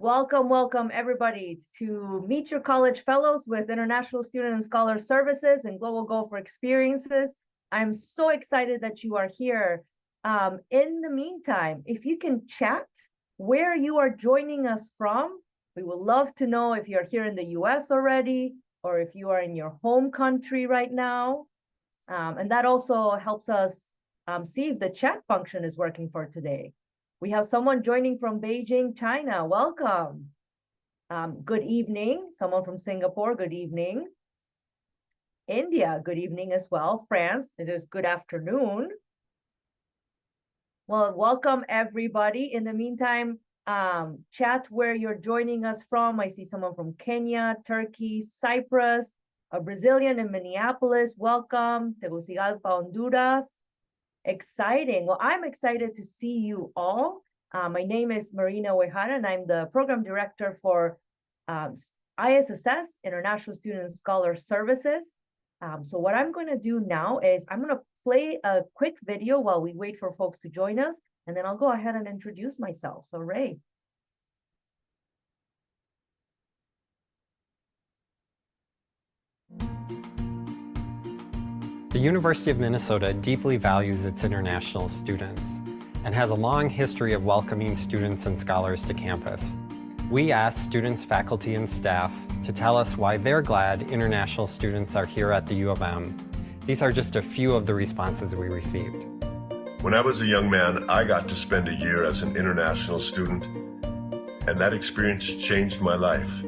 Welcome, welcome everybody to Meet Your College Fellows with International Student and Scholar Services and Global Goal for Experiences. I'm so excited that you are here. In the meantime, if you can chat where you are joining us from, we would love to know if you're here in the US already, or if you are in your home country right now. And that also helps us see if the chat function is working for today. We have someone joining from Beijing, China. Welcome. Good evening. Someone from Singapore, good evening. India, good evening as well. France, it is good afternoon. Well, welcome everybody. In the meantime, chat where you're joining us from. I see someone from Kenya, Turkey, Cyprus, a Brazilian in Minneapolis. Welcome. Tegucigalpa, Honduras. Exciting. Well, I'm excited to see you all. My name is Marina Uehara, and I'm the program director for ISSS, International Student and Scholar Services. So what I'm going to do now is I'm going to play a quick video while we wait for folks to join us, and then I'll go ahead and introduce myself. So Ray. The University of Minnesota deeply values its international students and has a long history of welcoming students and scholars to campus. We asked students, faculty, and staff to tell us why they're glad international students are here at the U of M. These are just a few of the responses we received. When I was a young man, I got to spend a year as an international student, and that experience changed my life.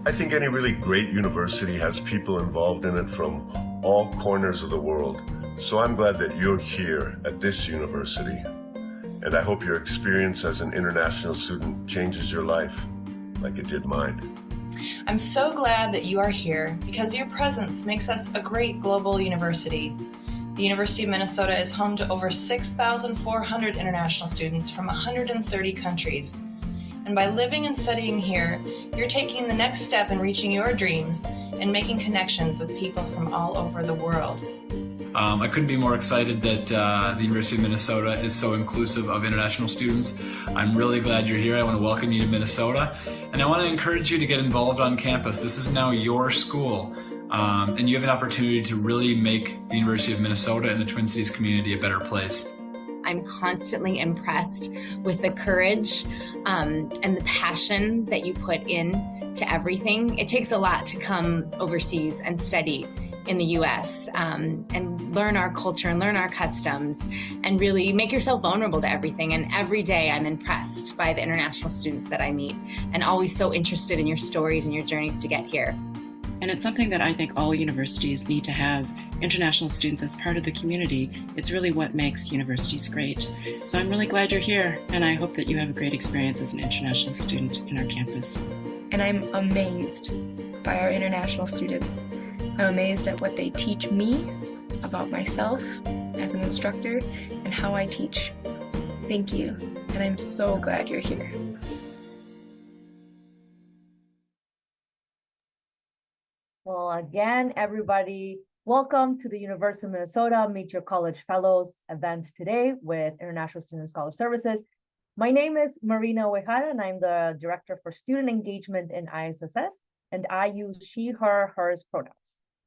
I think any really great university has people involved in it from all corners of the world. So I'm glad that you're here at this university. And I hope your experience as an international student changes your life like it did mine. I'm so glad that you are here because your presence makes us a great global university. The University of Minnesota is home to over 6,400 international students from 130 countries. And by living and studying here, you're taking the next step in reaching your dreams and making connections with people from all over the world. I couldn't be more excited that the University of Minnesota is so inclusive of international students. I'm really glad you're here. I want to welcome you to Minnesota, and I want to encourage you to get involved on campus. This is now your school, and you have an opportunity to really make the University of Minnesota and the Twin Cities community a better place. I'm constantly impressed with the courage and the passion that you put in to everything. It takes a lot to come overseas and study in the US and learn our culture and learn our customs and really make yourself vulnerable to everything. And every day I'm impressed by the international students that I meet and always so interested in your stories and your journeys to get here. And it's something that I think all universities need to have, international students as part of the community. It's really what makes universities great. So I'm really glad you're here, and I hope that you have a great experience as an international student in our campus. And I'm amazed by our international students. I'm amazed at what they teach me about myself as an instructor and how I teach. Thank you, and I'm so glad you're here. Well, again, everybody, welcome to the University of Minnesota Meet Your College Fellows event today with International Student Scholar Services. My name is Marina Uehara, and I'm the Director for Student Engagement in ISSS, and I use she, her, hers pronouns.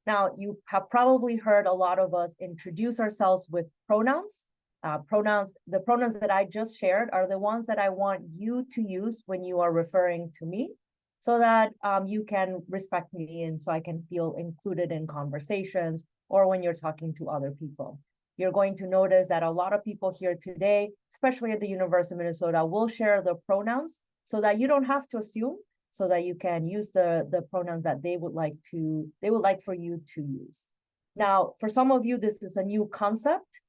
Now, you have probably heard a lot of us introduce ourselves with pronouns. The pronouns that I just shared are the ones that I want you to use when you are referring to me, so that you can respect me and so I can feel included in conversations or when you're talking to other people. You're going to notice that a lot of people here today, especially at the University of Minnesota, will share the pronouns so that you don't have to assume, so that you can use the pronouns that they would like for you to use. Now, for some of you, this is a new concept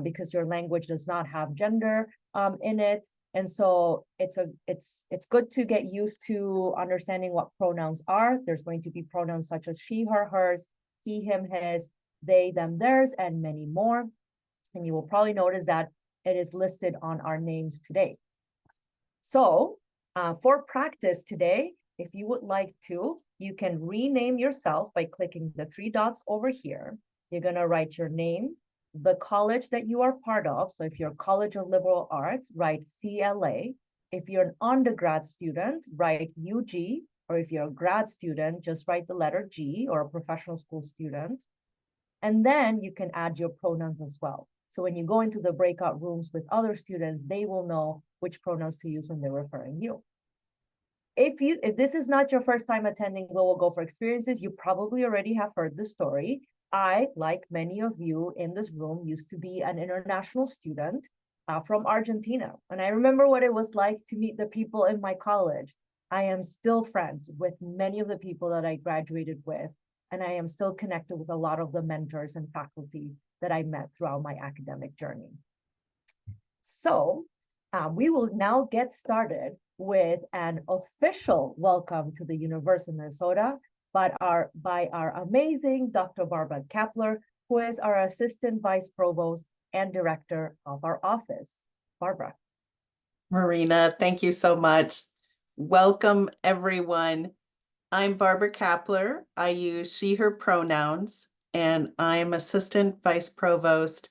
because your language does not have gender in it. And so it's good to get used to understanding what pronouns are. There's going to be pronouns such as she, her, hers, he, him, his, they, them, theirs, and many more. And you will probably notice that it is listed on our names today. So for practice today, if you would like to, you can rename yourself by clicking the three dots over here. You're going to write your name, the college that you are part of. So if you're College of Liberal Arts, write CLA. If you're an undergrad student, write UG, or if you're a grad student, just write the letter G, or a professional school student. And then you can add your pronouns as well. So when you go into the breakout rooms with other students, they will know which pronouns to use when they're referring you. If this is not your first time attending Global Gopher Experiences, you probably already have heard the story. I, like many of you in this room, used to be an international student from Argentina. And I remember what it was like to meet the people in my college. I am still friends with many of the people that I graduated with, and I am still connected with a lot of the mentors and faculty that I met throughout my academic journey. So we will now get started with an official welcome to the University of Minnesota by our amazing Dr. Barbara Kapler, who is our Assistant Vice Provost and Director of our office. Barbara. Marina, thank you so much. Welcome, everyone. I'm Barbara Kapler. I use she, her pronouns, and I'm Assistant Vice Provost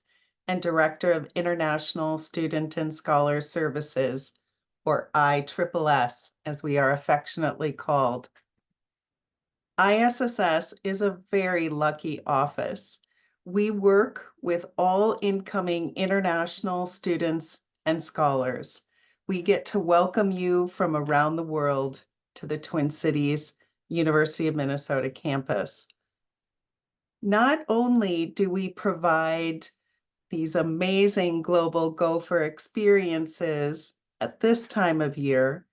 and Director of International Student and Scholar Services, or ISSS, as we are affectionately called. ISSS is a very lucky office. We work with all incoming international students and scholars. We get to welcome you from around the world to the Twin Cities University of Minnesota campus. Not only do we provide these amazing global Gopher experiences at this time of year,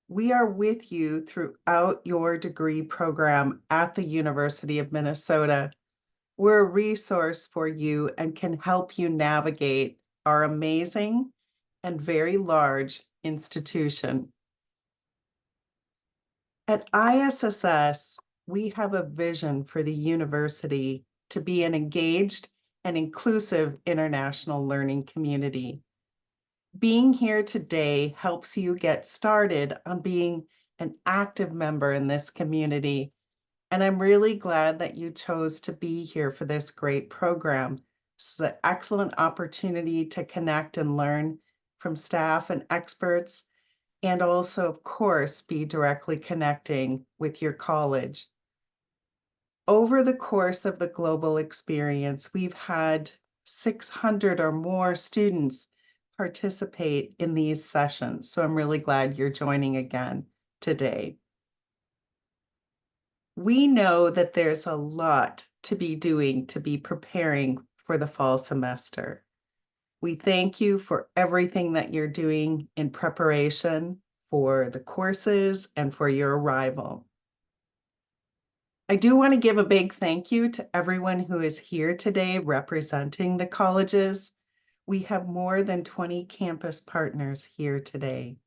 we are with you throughout your degree program at the University of Minnesota. We're a resource for you and can help you navigate our amazing and very large institution. At ISSS, we have a vision for the university to be an engaged and inclusive international learning community. Being here today helps you get started on being an active member in this community. And I'm really glad that you chose to be here for this great program. This is an excellent opportunity to connect and learn from staff and experts, and also, of course, be directly connecting with your college. Over the course of the global experience, we've had 600 or more students participate in these sessions. So I'm really glad you're joining again today. We know that there's a lot to be doing to be preparing for the fall semester. We thank you for everything that you're doing in preparation for the courses and for your arrival. I do want to give a big thank you to everyone who is here today representing the colleges. We have more than 20 campus partners here today.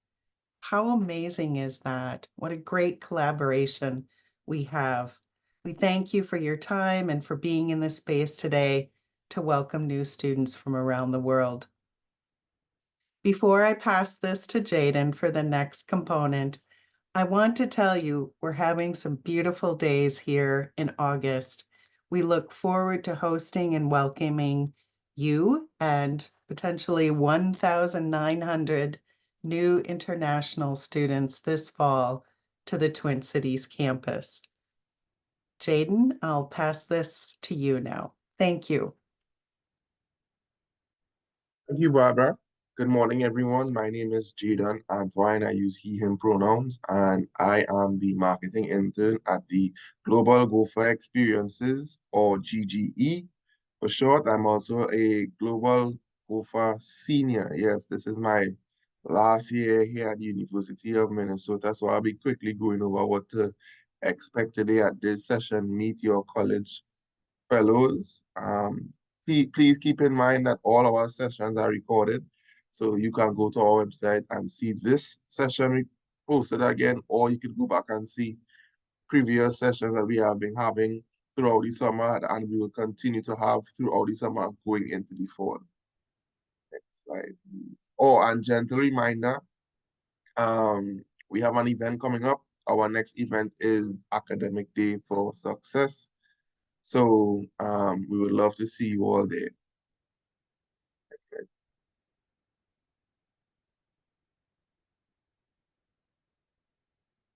How amazing is that? What a great collaboration we have. We thank you for your time and for being in this space today to welcome new students from around the world. Before I pass this to Jaden for the next component, I want to tell you we're having some beautiful days here in August. We look forward to hosting and welcoming you and potentially 1,900 new international students this fall to the Twin Cities campus. Jaden, I'll pass this to you now. Thank you. Thank you, Barbara. Good morning, everyone. My name is Jaden. I'm fine. I use he, him pronouns, and I am the marketing intern at the Global Gopher Experiences, or GGE. For short, I'm also a Global Gopher senior. Yes, this is my last year here at the University of Minnesota, so I'll be quickly going over what to expect today at this session, Meet Your College Fellows. Please keep in mind that all our sessions are recorded, so you can go to our website and see this session posted again, or you could go back and see previous sessions that we have been having throughout the summer, and we will continue to have throughout the summer going into the fall. Next slide, please. Oh, and gentle reminder, we have an event coming up. Our next event is Academic Day for Success. So we would love to see you all there.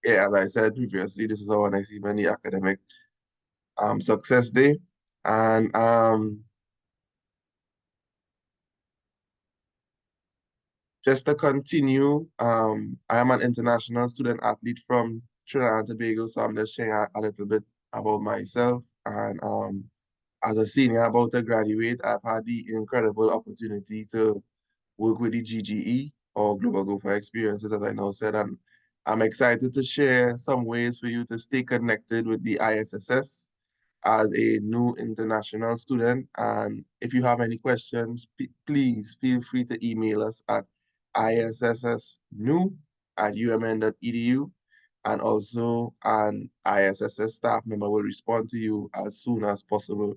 yeah, as I said previously, this is our next even the academic success day. And just to continue, I am an international student athlete from Trinidad and Tobago, so I'm just sharing a little bit about myself. And as a senior about to graduate, I've had the incredible opportunity to work with the GGE, or Global Gopher Experiences, as I now said, and I'm excited to share some ways for you to stay connected with the ISSS as a new international student. And if you have any questions, please feel free to email us at issnew@umn.edu. And also an ISSS staff member will respond to you as soon as possible.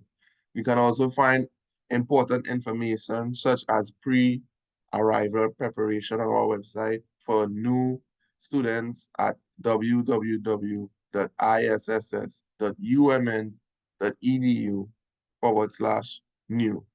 You can also find important information such as pre-arrival preparation on our website for new students at www.isss.umn.edu/new.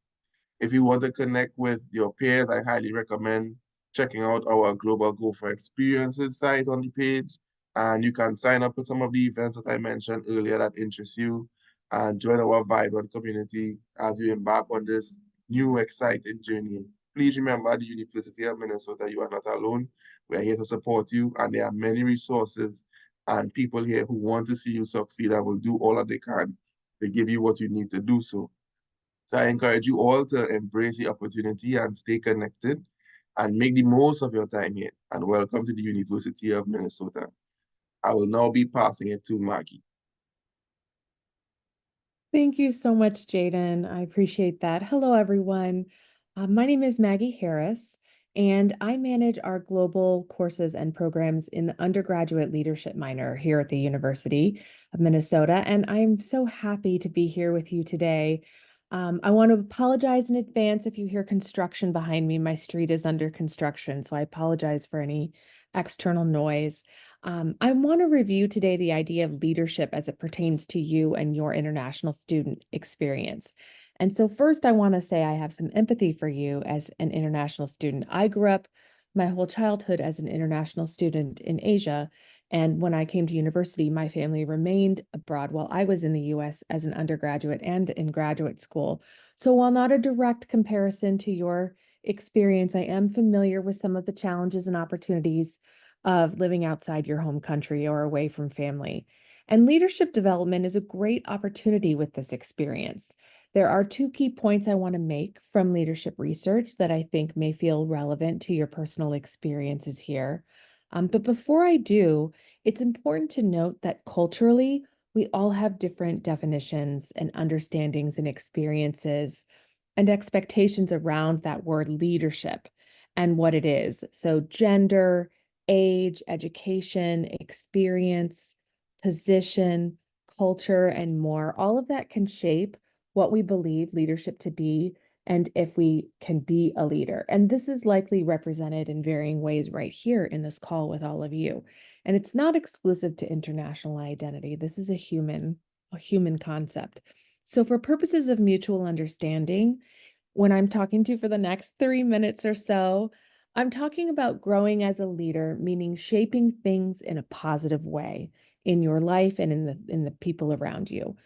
If you want to connect with your peers, I highly recommend checking out our Global Gopher Experiences site on the page. And you can sign up for some of the events that I mentioned earlier that interest you and join our vibrant community as you embark on this new exciting journey. Please remember the University of Minnesota, you are not alone. We are here to support you, and there are many resources and people here who want to see you succeed and will do all that they can to give you what you need to do so. So I encourage you all to embrace the opportunity and stay connected and make the most of your time here. And welcome to the University of Minnesota. I will now be passing it to Maggie. Thank you so much, Jaden. I appreciate that. Hello, everyone. My name is Maggie Harris, and I manage our global courses and programs in the undergraduate leadership minor here at the University of Minnesota. And I'm so happy to be here with you today. I want to apologize in advance if you hear construction behind me. My street is under construction, so I apologize for any external noise. I want to review today the idea of leadership as it pertains to you and your international student experience. And so first, I want to say I have some empathy for you as an international student. I grew up my whole childhood as an international student in Asia. And when I came to university, my family remained abroad while I was in the US as an undergraduate and in graduate school. So while not a direct comparison to your experience, I am familiar with some of the challenges and opportunities of living outside your home country or away from family. And leadership development is a great opportunity with this experience. There are two key points I want to make from leadership research that I think may feel relevant to your personal experiences here. But before I do, it's important to note that culturally, we all have different definitions and understandings and experiences and expectations around that word leadership and what it is. So, gender, age, education, experience, position, culture, and more. All of that can shape what we believe leadership to be and if we can be a leader. And this is likely represented in varying ways right here in this call with all of you. And it's not exclusive to international identity. This is a human concept. So for purposes of mutual understanding, when I'm talking to you for the next 3 minutes or so, I'm talking about growing as a leader, meaning shaping things in a positive way in your life and in the people around you,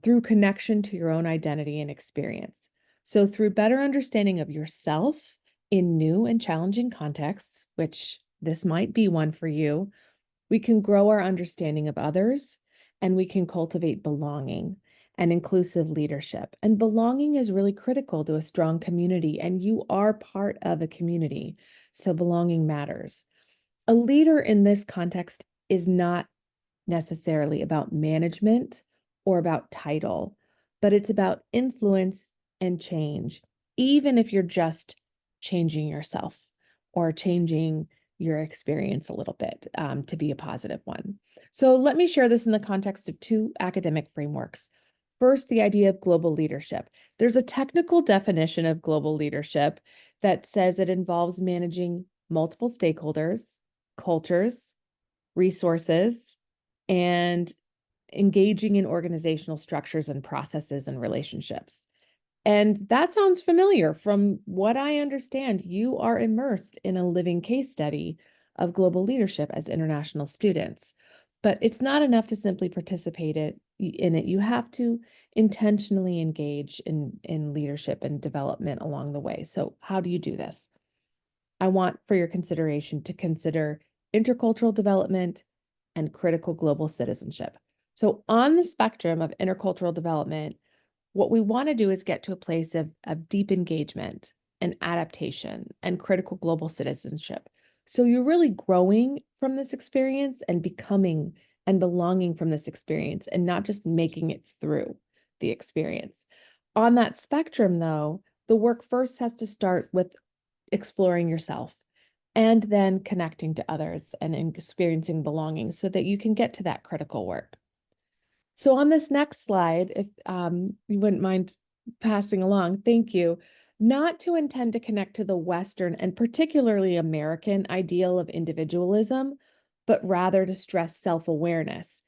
through connection to your own identity and experience. So through better understanding of yourself in new and challenging contexts, which this might be one for you, we can grow our understanding of others and we can cultivate belonging and inclusive leadership. And belonging is really critical to a strong community, and you are part of a community. So belonging matters. A leader in this context is not necessarily about management or about title, but it's about influence and change, even if you're just changing yourself or changing your experience a little bit to be a positive one. So let me share this in the context of two academic frameworks. First, the idea of global leadership. There's a technical definition of global leadership that says it involves managing multiple stakeholders, cultures, resources, and engaging in organizational structures and processes and relationships. And that sounds familiar. From what I understand, you are immersed in a living case study of global leadership as international students. But it's not enough to simply participate in it. You have to intentionally engage in leadership and development along the way. So how do you do this? I want for your consideration to consider intercultural development and critical global citizenship. So on the spectrum of intercultural development, what we want to do is get to a place of deep engagement and adaptation and critical global citizenship. So you're really growing from this experience and becoming and belonging from this experience and not just making it through the experience. On that spectrum, though, the work first has to start with exploring yourself and then connecting to others and experiencing belonging so that you can get to that critical work. So on this next slide, if you wouldn't mind passing along, thank you. Not to intend to connect to the Western and particularly American ideal of individualism, but rather to stress self-awareness.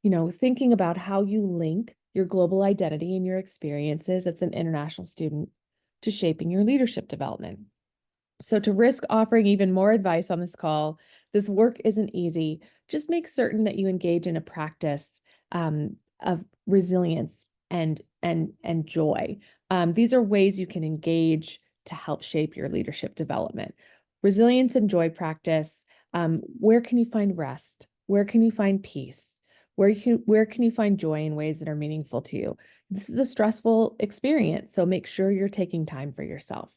Thinking about how you link your global identity and your experiences as an international student to shaping your leadership development. So to risk offering even more advice on this call, this work isn't easy. Just make certain that you engage in a practice of resilience and joy. These are ways you can engage to help shape your leadership development. Resilience and joy practice. Where can you find rest? Where can you find peace? Where can you find joy in ways that are meaningful to you? This is a stressful experience, so make sure you're taking time for yourself.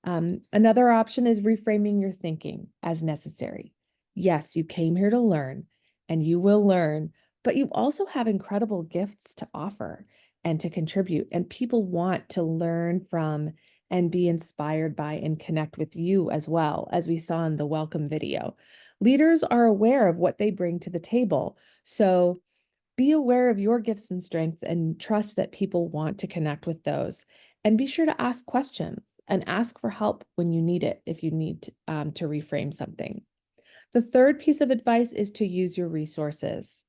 Another option is reframing your thinking as necessary. Yes, you came here to learn and you will learn, but you also have incredible gifts to offer and to contribute. And people want to learn from and be inspired by and connect with you as well, as we saw in the welcome video. Leaders are aware of what they bring to the table. So be aware of your gifts and strengths and trust that people want to connect with those. And be sure to ask questions and ask for help when you need it, if you need to reframe something. The third piece of advice is to use your resources.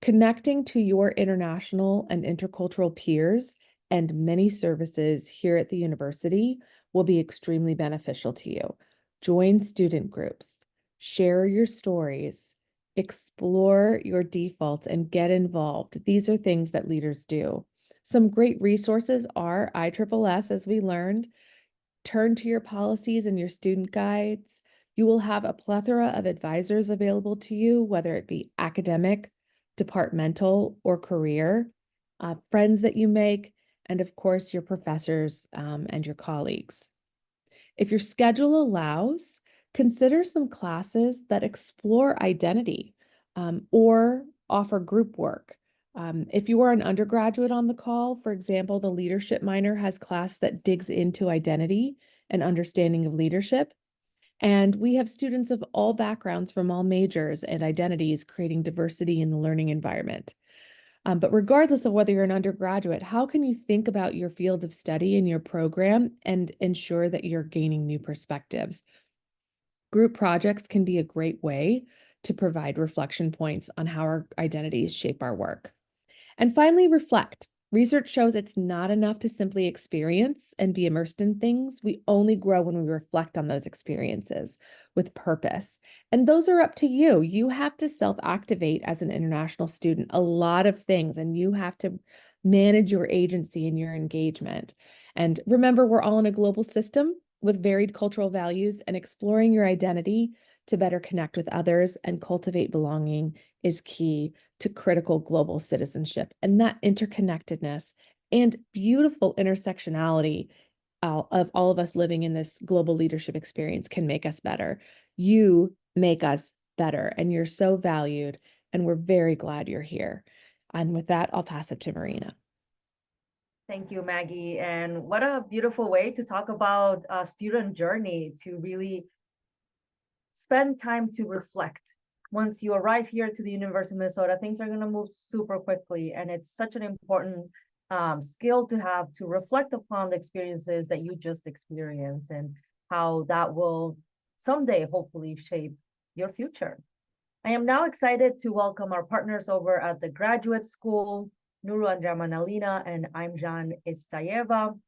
Connecting to your international and intercultural peers and many services here at the university will be extremely beneficial to you. Join student groups, share your stories, explore your defaults, and get involved. These are things that leaders do. Some great resources are ISSS, as we learned. Turn to your policies and your student guides. You will have a plethora of advisors available to you, whether it be academic, departmental, or career, friends that you make, and of course, your professors and your colleagues. If your schedule allows, consider some classes that explore identity or offer group work. If you are an undergraduate on the call, for example, the leadership minor has class that digs into identity and understanding of leadership. And we have students of all backgrounds from all majors and identities creating diversity in the learning environment. But regardless of whether you're an undergraduate, how can you think about your field of study and your program and ensure that you're gaining new perspectives? Group projects can be a great way to provide reflection points on how our identities shape our work. And finally, reflect. Research shows it's not enough to simply experience and be immersed in things. We only grow when we reflect on those experiences with purpose. And those are up to you. You have to self-activate as an international student, a lot of things, and you have to manage your agency and your engagement. And remember, we're all in a global system with varied cultural values, and exploring your identity to better connect with others and cultivate belonging is key to critical global citizenship. And that interconnectedness and beautiful intersectionality of all of us living in this global leadership experience can make us better. You make us better, and you're so valued, and we're very glad you're here. And with that, I'll pass it to Marina. Thank you, Maggie. And what a beautiful way to talk about a student journey, to really spend time to reflect. Once you arrive here to the University of Minnesota, things are going to move super quickly. And it's such an important skill to have, to reflect upon the experiences that you just experienced and how that will someday hopefully shape your future. I am now excited to welcome our partners over at the graduate school, Nuru Andramanalina and Imjan Istayeva,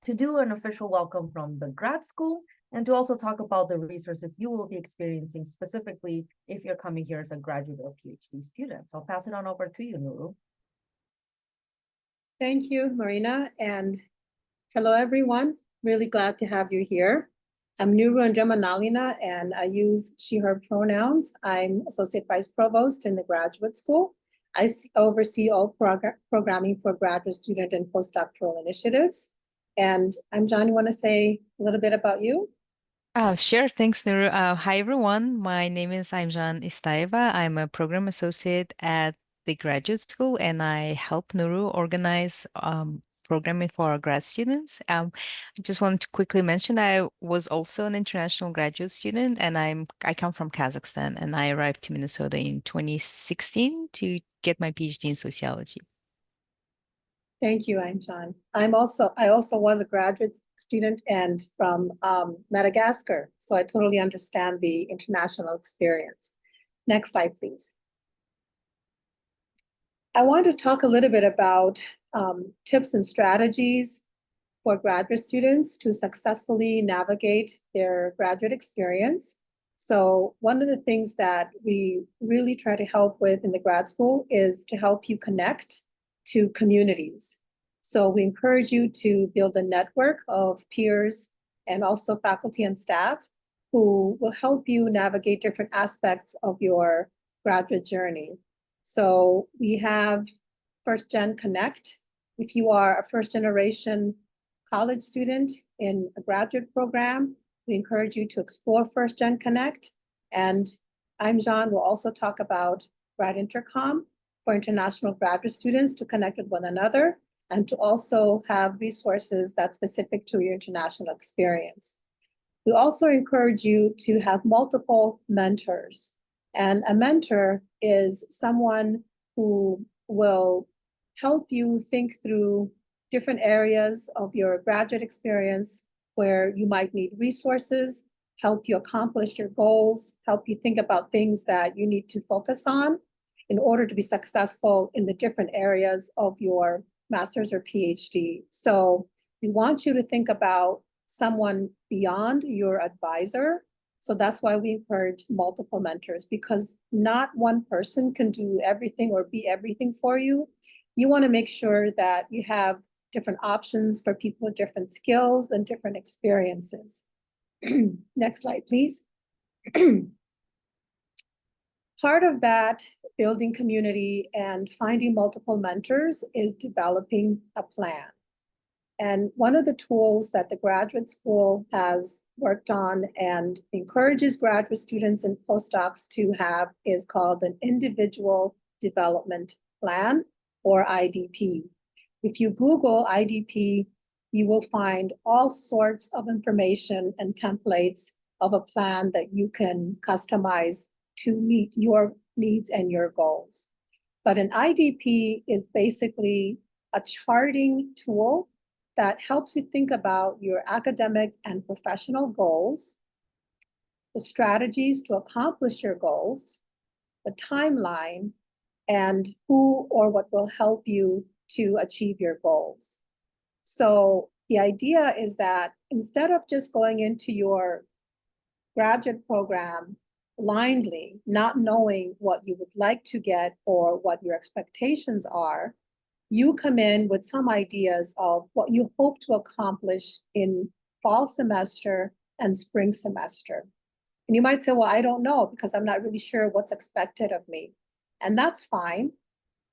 to do an official welcome from the grad school and to also talk about the resources you will be experiencing specifically if you're coming here as a graduate or PhD student. So I'll pass it on over to you, Nuru. Thank you, Marina, and hello, everyone. Really glad to have you here. I'm Nuru Andramanalina, and I use she, her pronouns. I'm Associate Vice Provost in the Graduate School. I oversee all programming for graduate student and postdoctoral initiatives. And I'm John, you want to say a little bit about you? Oh, sure. Thanks, Nuru. Hi, everyone. My name is Aimjan Istaiva. I'm a program associate at the graduate school, and I help Nuru organize programming for our grad students. I just wanted to quickly mention I was also an international graduate student, and I come from Kazakhstan, and I arrived to Minnesota in 2016 to get my PhD in sociology. Thank you, Aimjan. I also was a graduate student and from Madagascar, so I totally understand the international experience. Next slide, please. I want to talk a little bit about tips and strategies for graduate students to successfully navigate their graduate experience. So one of the things that we really try to help with in the grad school is to help you connect to communities. So we encourage you to build a network of peers and also faculty and staff who will help you navigate different aspects of your graduate journey. So we have First Gen Connect. If you are a first generation college student in a graduate program, we encourage you to explore First Gen Connect. And Aimjan will also talk about Grad Intercom for international graduate students to connect with one another and to also have resources that's specific to your international experience. We also encourage you to have multiple mentors. And a mentor is someone who will help you think through different areas of your graduate experience where you might need resources, help you accomplish your goals, help you think about things that you need to focus on in order to be successful in the different areas of your master's or PhD. So we want you to think about someone beyond your advisor. So that's why we encourage multiple mentors, because not one person can do everything or be everything for you. You want to make sure that you have different options for people with different skills and different experiences. Next slide, please. Part of that building community and finding multiple mentors is developing a plan. And one of the tools that the graduate school has worked on and encourages graduate students and postdocs to have is called an individual development plan, or IDP. If you Google IDP, you will find all sorts of information and templates of a plan that you can customize to meet your needs and your goals. But an IDP is basically a charting tool that helps you think about your academic and professional goals, the strategies to accomplish your goals, the timeline, and who or what will help you to achieve your goals. So the idea is that instead of just going into your graduate program blindly, not knowing what you would like to get or what your expectations are, you come in with some ideas of what you hope to accomplish in fall semester and spring semester. And you might say, well, I don't know because I'm not really sure what's expected of me. And that's fine.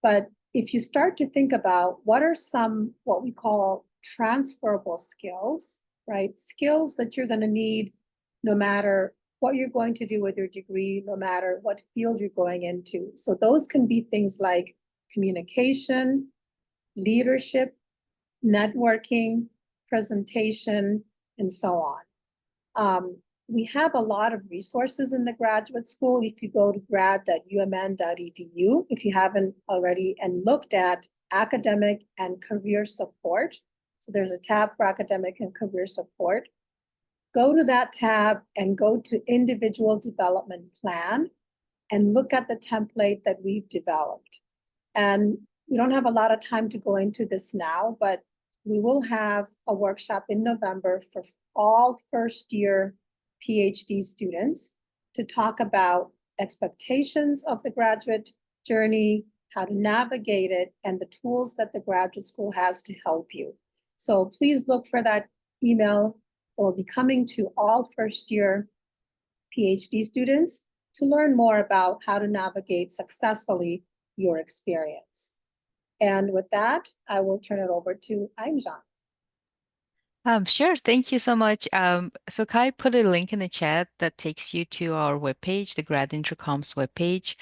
But if you start to think about what are some, what we call transferable skills, right? Skills that you're going to need no matter what you're going to do with your degree, no matter what field you're going into. So those can be things like communication, leadership, networking, presentation, and so on. We have a lot of resources in the graduate school. If you go to grad.umn.edu, if you haven't already, and looked at academic and career support, so there's a tab for academic and career support. Go to that tab and go to individual development plan and look at the template that we've developed. And we don't have a lot of time to go into this now, but we will have a workshop in November for all first-year PhD students to talk about expectations of the graduate journey, how to navigate it, and the tools that the graduate school has to help you. So please look for that email. It will be coming to all first-year PhD students to learn more about how to navigate successfully your experience. And with that, I will turn it over to Aimjan. Sure. Thank you so much. So Kai put a link in the chat that takes you to our webpage, the Grad Intercom's webpage.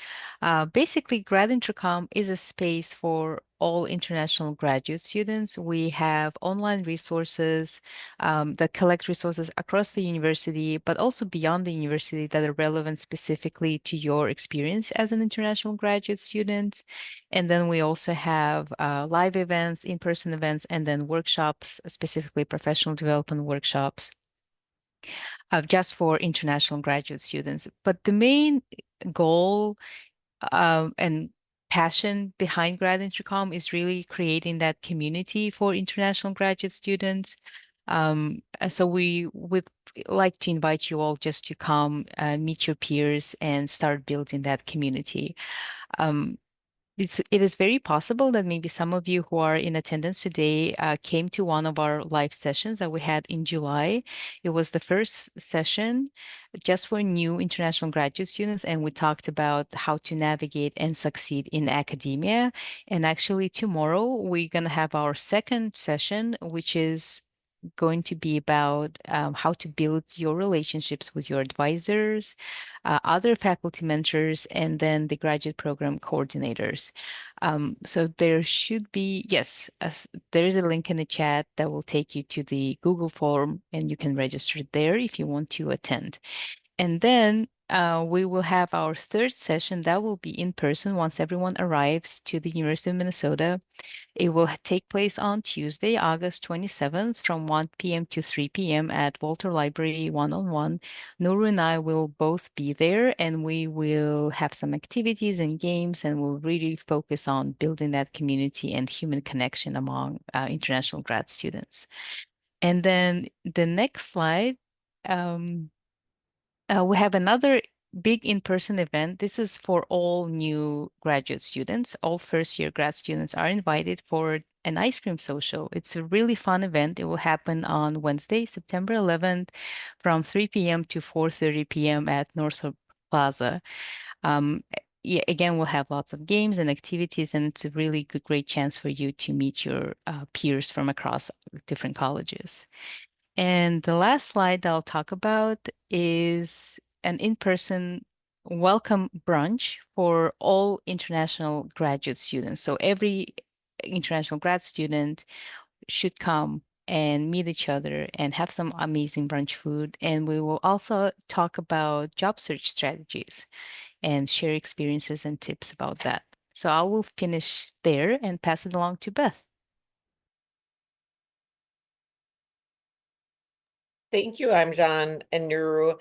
Basically, Grad Intercom is a space for all international graduate students. We have online resources that collect resources across the university, but also beyond the university that are relevant specifically to your experience as an international graduate student. And then we also have live events, in-person events, and then workshops, specifically professional development workshops, just for international graduate students. But the main goal and passion behind Grad Intercom is really creating that community for international graduate students. So we would like to invite you all just to come meet your peers and start building that community. It is very possible that maybe some of you who are in attendance today came to one of our live sessions that we had in July. It was the first session just for new international graduate students, and we talked about how to navigate and succeed in academia. And actually, tomorrow we're going to have our second session, which is going to be about how to build your relationships with your advisors, other faculty mentors, and then the graduate program coordinators. So there should be, yes, there is a link in the chat that will take you to the Google form, and you can register there if you want to attend. And then we will have our third session that will be in person once everyone arrives to the University of Minnesota. It will take place on Tuesday, August 27th from 1 p.m. to 3 p.m. at Walter Library one-on-one. Nuru and I will both be there, and we will have some activities and games, and we'll really focus on building that community and human connection among international grad students. And then the next slide, we have another big in-person event. This is for all new graduate students. All first-year grad students are invited for an ice cream social. It's a really fun event. It will happen on Wednesday, September 11th from 3 p.m. to 4:30 p.m. at Northrop Plaza. Yeah, again, we'll have lots of games and activities, and it's a really good, great chance for you to meet your peers from across different colleges. And the last slide that I'll talk about is an in-person welcome brunch for all international graduate students. So every international grad student should come and meet each other and have some amazing brunch food. And we will also talk about job search strategies and share experiences and tips about that. So I will finish there and pass it along to Beth. Thank you, Amjan and Nuru.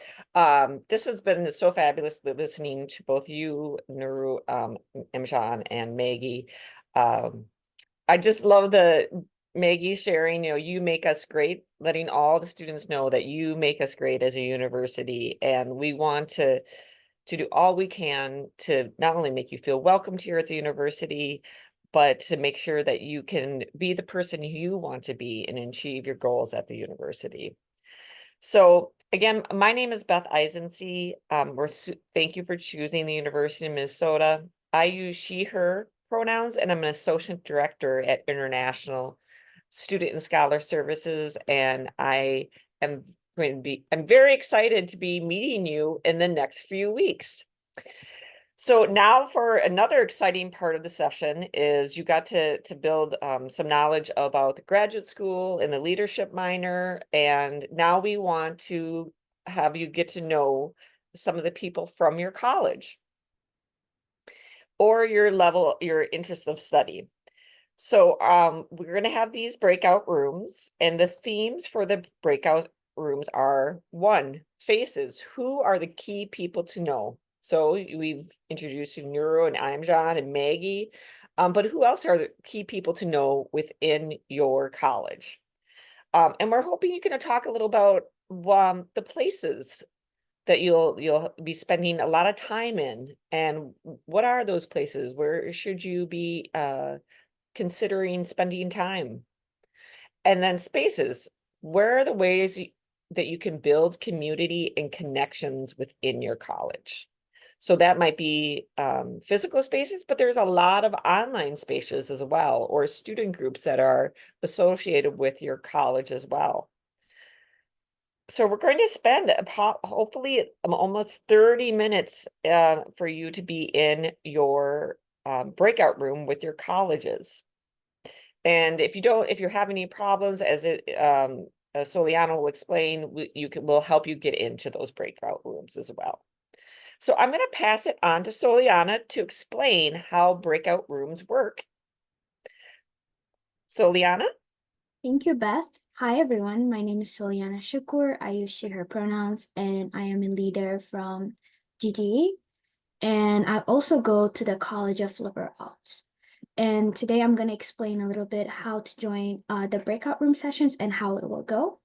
This has been so fabulous listening to both you, Nuru, Amjan, and Maggie. I just love the Maggie sharing, you make us great, letting all the students know that you make us great as a university. And we want to do all we can to not only make you feel welcomed here at the university, but to make sure that you can be the person you want to be and achieve your goals at the university. So again, my name is Beth Eisensee. Thank you for choosing the University of Minnesota. I use she, her pronouns, and I'm an associate director at International Student and Scholar Services. And I'm very excited to be meeting you in the next few weeks. So now for another exciting part of the session is you got to build some knowledge about the graduate school and the leadership minor. And now we want to have you get to know some of the people from your college or your interest of study. So we're going to have these breakout rooms, and the themes for the breakout rooms are: one, faces. Who are the key people to know? So we've introduced you Nuru and Amjan and Maggie. But who else are the key people to know within your college? And we're hoping you can talk a little about the places that you'll be spending a lot of time in, and what are those places? Where should you be considering spending time? And then spaces. Where are the ways that you can build community and connections within your college? So that might be physical spaces, but there's a lot of online spaces as well, or student groups that are associated with your college as well. So we're going to spend hopefully almost 30 minutes for you to be in your breakout room with your colleges. And if you're having any problems, as Soliana will explain, we'll help you get into those breakout rooms as well. So I'm going to pass it on to Soliana to explain how breakout rooms work. Soliana? Thank you, Beth. Hi, everyone. My name is Soliana Shukur. I use she, her pronouns, and I am a leader from GGE. And I also go to the College of Liberal Arts. And today I'm going to explain a little bit how to join the breakout room sessions and how it will go.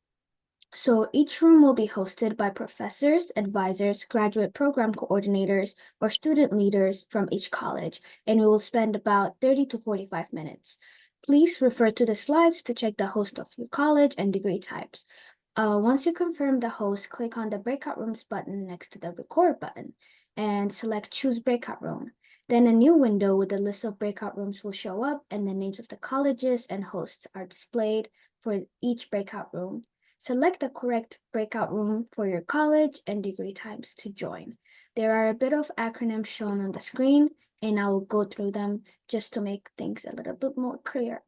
So each room will be hosted by professors, advisors, graduate program coordinators, or student leaders from each college, and we will spend about 30 to 45 minutes. Please refer to the slides to check the host of your college and degree types. Once you confirm the host, click on the breakout rooms button next to the record button and select choose breakout room. Then a new window with a list of breakout rooms will show up, and the names of the colleges and hosts are displayed for each breakout room. Select the correct breakout room for your college and degree types to join. There are a bit of acronyms shown on the screen, and I will go through them just to make things a little bit more clear.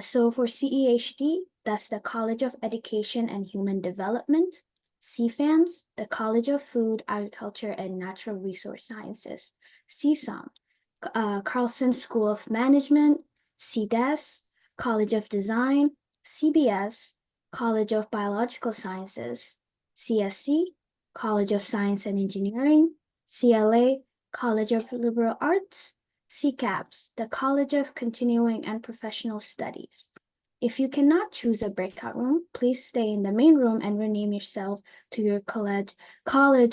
So for CEHD, that's the College of Education and Human Development. CFANS, the College of Food, Agriculture, and Natural Resource Sciences. CSOM, Carlson School of Management. CDES, College of Design. CBS, College of Biological Sciences. CSC, College of Science and Engineering. CLA, College of Liberal Arts. CCAPS, the College of Continuing and Professional Studies. If you cannot choose a breakout room, please stay in the main room and rename yourself to your college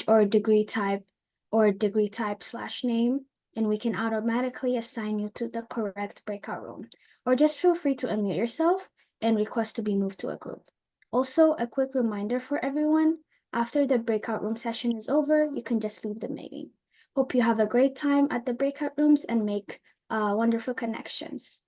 or degree type / name, and we can automatically assign you to the correct breakout room. Or just feel free to unmute yourself and request to be moved to a group. Also, a quick reminder for everyone, after the breakout room session is over, you can just leave the meeting. Hope you have a great time at the breakout rooms and make wonderful connections.